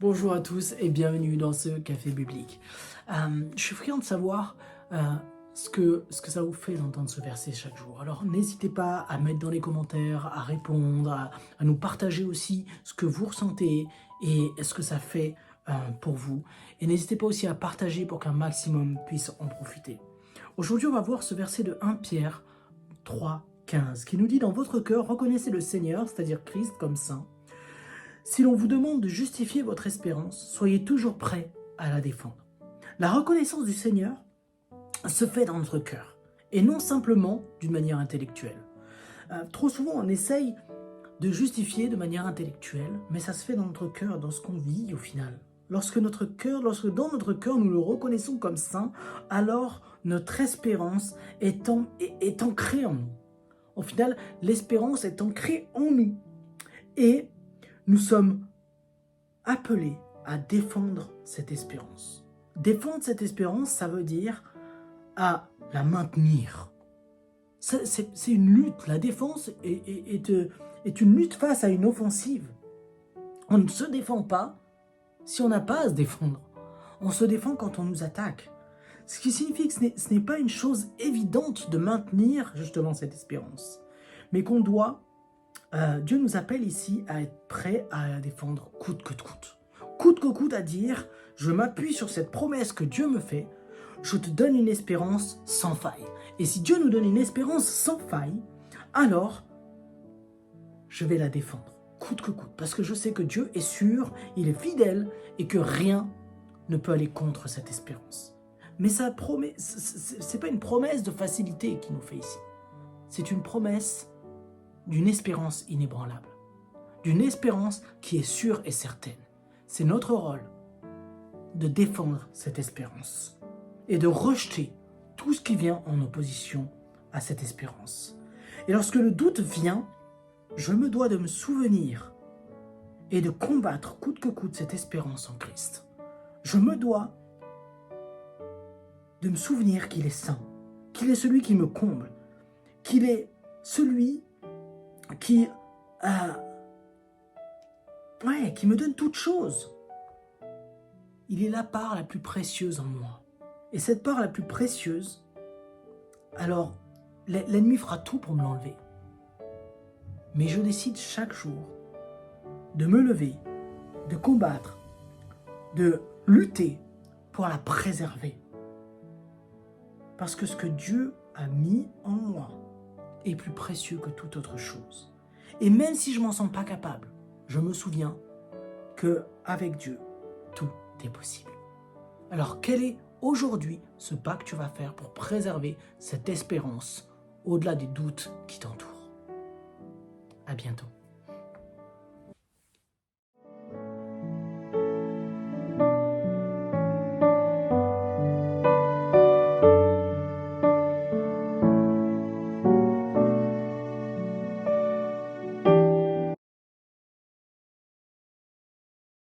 Bonjour à tous et bienvenue dans ce café biblique. Je suis friand de savoir ce que ça vous fait d'entendre ce verset chaque jour. Alors n'hésitez pas à mettre dans les commentaires, à répondre, à nous partager aussi ce que vous ressentez et ce que ça fait pour vous. Et n'hésitez pas aussi à partager pour qu'un maximum puisse en profiter. Aujourd'hui, on va voir ce verset de 1 Pierre 3, 15 qui nous dit « Dans votre cœur, reconnaissez le Seigneur, c'est-à-dire Christ comme saint. Si l'on vous demande de justifier votre espérance, soyez toujours prêts à la défendre. » La reconnaissance du Seigneur se fait dans notre cœur, et non simplement d'une manière intellectuelle. Trop souvent, on essaye de justifier de manière intellectuelle, mais ça se fait dans notre cœur, dans ce qu'on vit au final. Lorsque dans notre cœur, nous le reconnaissons comme saint, alors notre espérance est ancrée en nous. Au final, l'espérance est ancrée en nous. Et nous sommes appelés à défendre cette espérance. Défendre cette espérance, ça veut dire à la maintenir. C'est une lutte. La défense est une lutte face à une offensive. On ne se défend pas si on n'a pas à se défendre. On se défend quand on nous attaque. Ce qui signifie que ce n'est pas une chose évidente de maintenir justement cette espérance, mais qu'on doit... Dieu nous appelle ici à être prêts à la défendre coûte que coûte. Coûte que coûte à dire, je m'appuie sur cette promesse que Dieu me fait, je te donne une espérance sans faille. Et si Dieu nous donne une espérance sans faille, alors je vais la défendre, coûte que coûte. Parce que je sais que Dieu est sûr, il est fidèle et que rien ne peut aller contre cette espérance. Mais ça promet, c'est pas une promesse de facilité qu'il nous fait ici. C'est une promesse d'une espérance inébranlable, d'une espérance qui est sûre et certaine. C'est notre rôle de défendre cette espérance et de rejeter tout ce qui vient en opposition à cette espérance. Et lorsque le doute vient, je me dois de me souvenir et de combattre coûte que coûte cette espérance en Christ. Je me dois de me souvenir qu'il est saint, qu'il est celui qui me comble, qu'il est celui qui me donne toute chose. Il est la part la plus précieuse en moi. Et cette part la plus précieuse, alors l'ennemi fera tout pour me l'enlever. Mais je décide chaque jour de me lever, de combattre, de lutter pour la préserver. Parce que ce que Dieu a mis en moi est plus précieux que toute autre chose. Et même si je ne m'en sens pas capable, je me souviens qu'avec Dieu, tout est possible. Alors quel est aujourd'hui ce pas que tu vas faire pour préserver cette espérance au-delà des doutes qui t'entourent? À bientôt.